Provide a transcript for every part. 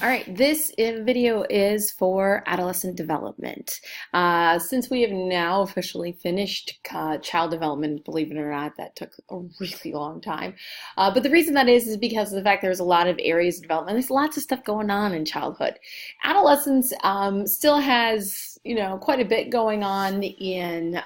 All right, this video is for adolescent development. Since we have now officially finished child development, believe it or not, that took a really long time. But the reason that is because of the fact there's a lot of areas of development. There's lots of stuff going on in childhood. Adolescence still has, quite a bit going on in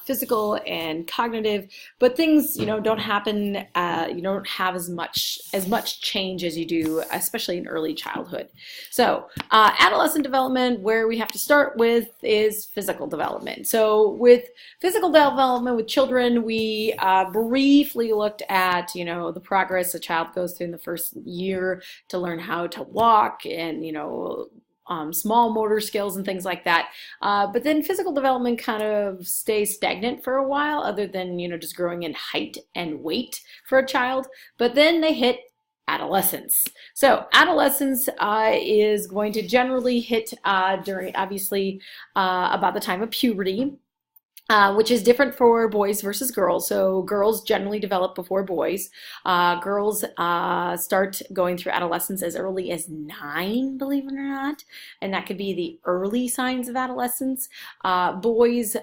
physical and cognitive, but things, don't happen. You don't have as much change as you do, especially in early childhood. So adolescent development, where we have to start with is physical development. So with physical development with children, we briefly looked at, the progress a child goes through in the first year to learn how to walk and, small motor skills and things like that. But then physical development kind of stays stagnant for a while, other than, just growing in height and weight for a child. But then they hit adolescence. So adolescence is going to generally hit during, obviously, about the time of puberty. Which is different for boys versus girls. So girls generally develop before boys. Girls start going through adolescence as early as 9, believe it or not, and that could be the early signs of adolescence. Boys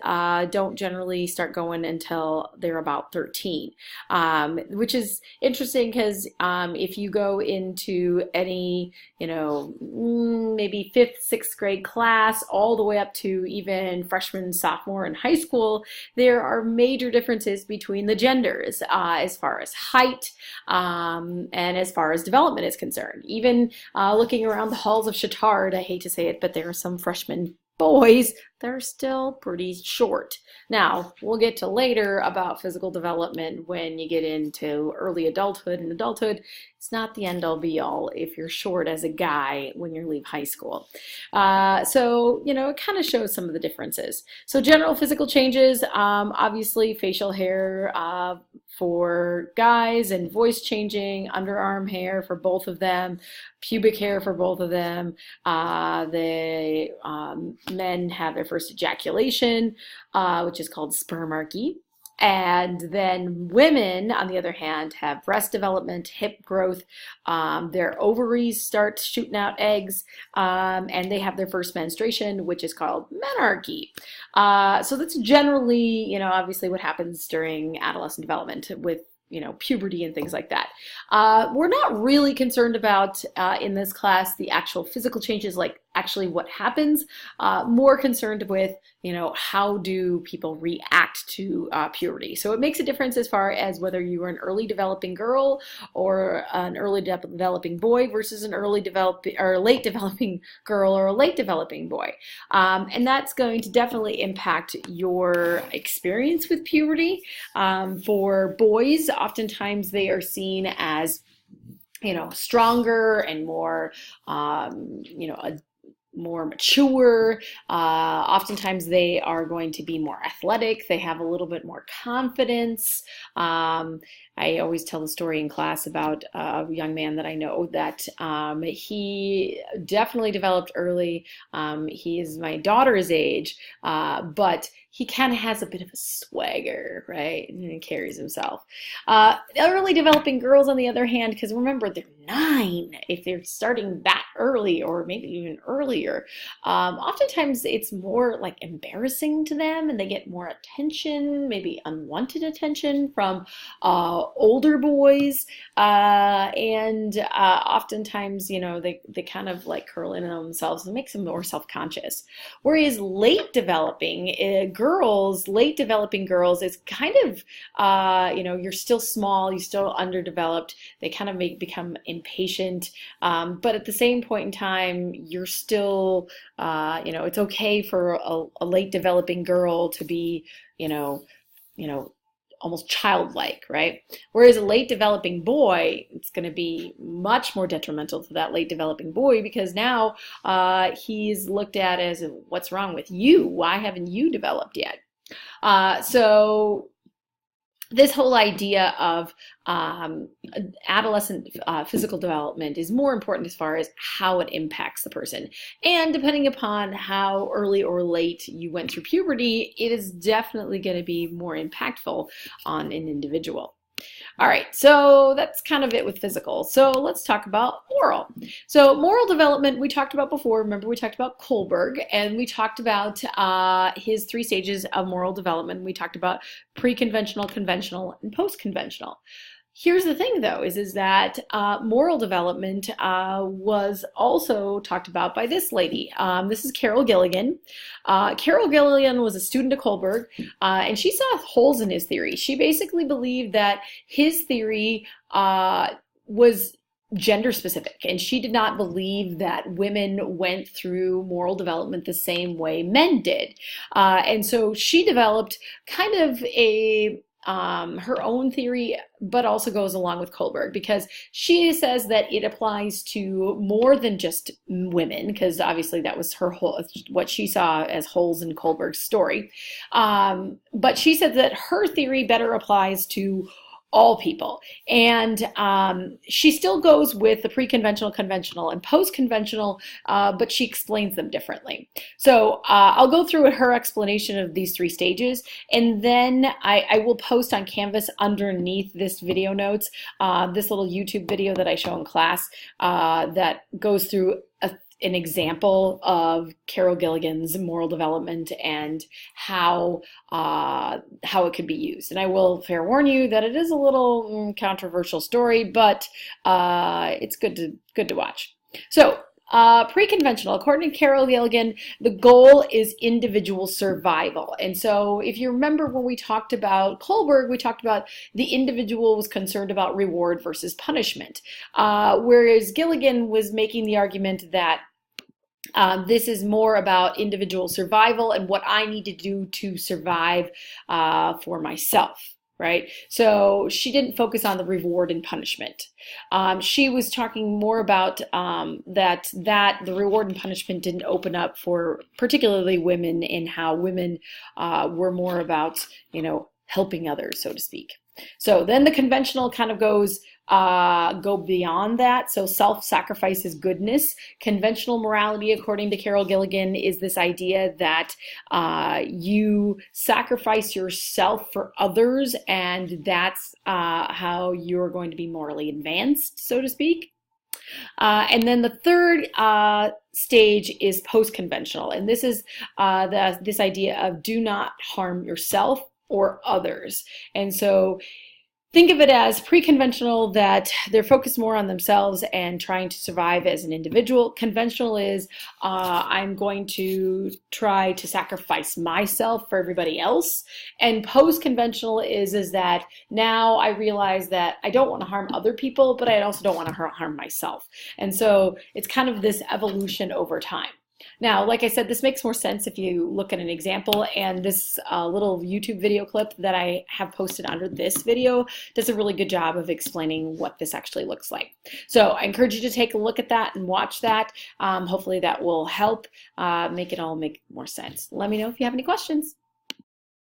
don't generally start going until they're about 13, which is interesting because if you go into any, maybe 5th, 6th grade class, all the way up to even freshman, sophomore in high school, there are major differences between the genders as far as height and as far as development is concerned. Even looking around the halls of Chittard, I hate to say it, but there are some freshmen boys that are still pretty short. Now, we'll get to later about physical development when you get into early adulthood and adulthood. It's not the end all be all if you're short as a guy when you leave high school. So, it kind of shows some of the differences. So general physical changes, obviously facial hair for guys and voice changing, underarm hair for both of them, pubic hair for both of them. The men have their first ejaculation, which is called spermarchy. And then women, on the other hand, have breast development, hip growth, their ovaries start shooting out eggs, and they have their first menstruation, which is called menarche. So that's generally, obviously what happens during adolescent development with puberty and things like that. We're not really concerned about, in this class, the actual physical changes, like actually what happens, more concerned with, how do people react to puberty. So it makes a difference as far as whether you are an early developing girl or an early developing boy versus an early developing or late developing girl or a late developing boy. And that's going to definitely impact your experience with puberty. For boys, oftentimes they are seen as, stronger and more, more mature. Oftentimes they are going to be more athletic. They have a little bit more confidence. I always tell the story in class about a young man that I know that he definitely developed early. He is my daughter's age, but he kind of has a bit of a swagger, right? And he carries himself. Early developing girls, on the other hand, because remember, they're 9. If they're starting that early or maybe even earlier, oftentimes it's more like embarrassing to them and they get more attention, maybe unwanted attention from older boys. And oftentimes, they kind of like curl in on themselves and makes them more self-conscious. Whereas late developing girls is kind of, you're still small, you're still underdeveloped. They kind of become impatient. But at the same point in time, you're still, it's okay for a late developing girl to be, almost childlike, right? Whereas a late developing boy, it's going to be much more detrimental to that late developing boy because now he's looked at as, what's wrong with you? Why haven't you developed yet? So this whole idea of adolescent physical development is more important as far as how it impacts the person. And depending upon how early or late you went through puberty, it is definitely going to be more impactful on an individual. All right, so that's kind of it with physical. So let's talk about moral. So moral development we talked about before. Remember we talked about Kohlberg, and we talked about his 3 stages of moral development. We talked about pre-conventional, conventional, and post-conventional. Here's the thing, though, is that moral development was also talked about by this lady. This is Carol Gilligan. Carol Gilligan was a student of Kohlberg, and she saw holes in his theory. She basically believed that his theory was gender specific, and she did not believe that women went through moral development the same way men did. And so she developed kind of a her own theory, but also goes along with Kohlberg, because she says that it applies to more than just women, because obviously that was her whole, what she saw as holes in Kohlberg's story. But she said that her theory better applies to all people. And she still goes with the pre-conventional, conventional, and post-conventional, but she explains them differently. So I'll go through her explanation of these 3 stages, and then I will post on Canvas underneath this video notes, this little YouTube video that I show in class that goes through an example of Carol Gilligan's moral development and how it could be used. And I will fair warn you that it is a little controversial story, but it's good to watch. So pre-conventional, according to Carol Gilligan, the goal is individual survival. And so if you remember when we talked about Kohlberg, we talked about the individual was concerned about reward versus punishment, whereas Gilligan was making the argument that this is more about individual survival and what I need to do to survive for myself, right? So she didn't focus on the reward and punishment. She was talking more about that the reward and punishment didn't open up for particularly women, and how women were more about, helping others, so to speak. So then the conventional kind of go beyond that. So self-sacrifice is goodness. Conventional morality, according to Carol Gilligan, is this idea that you sacrifice yourself for others, and that's how you're going to be morally advanced, so to speak. And then the third stage is post-conventional, and this is this idea of do not harm yourself or others. And so think of it as pre-conventional, that they're focused more on themselves and trying to survive as an individual. Conventional is I'm going to try to sacrifice myself for everybody else. And post-conventional is that now I realize that I don't want to harm other people, but I also don't want to harm myself. And so it's kind of this evolution over time. Now, like I said, this makes more sense if you look at an example, and this little YouTube video clip that I have posted under this video does a really good job of explaining what this actually looks like. So I encourage you to take a look at that and watch that. Hopefully that will help make it all make more sense. Let me know if you have any questions.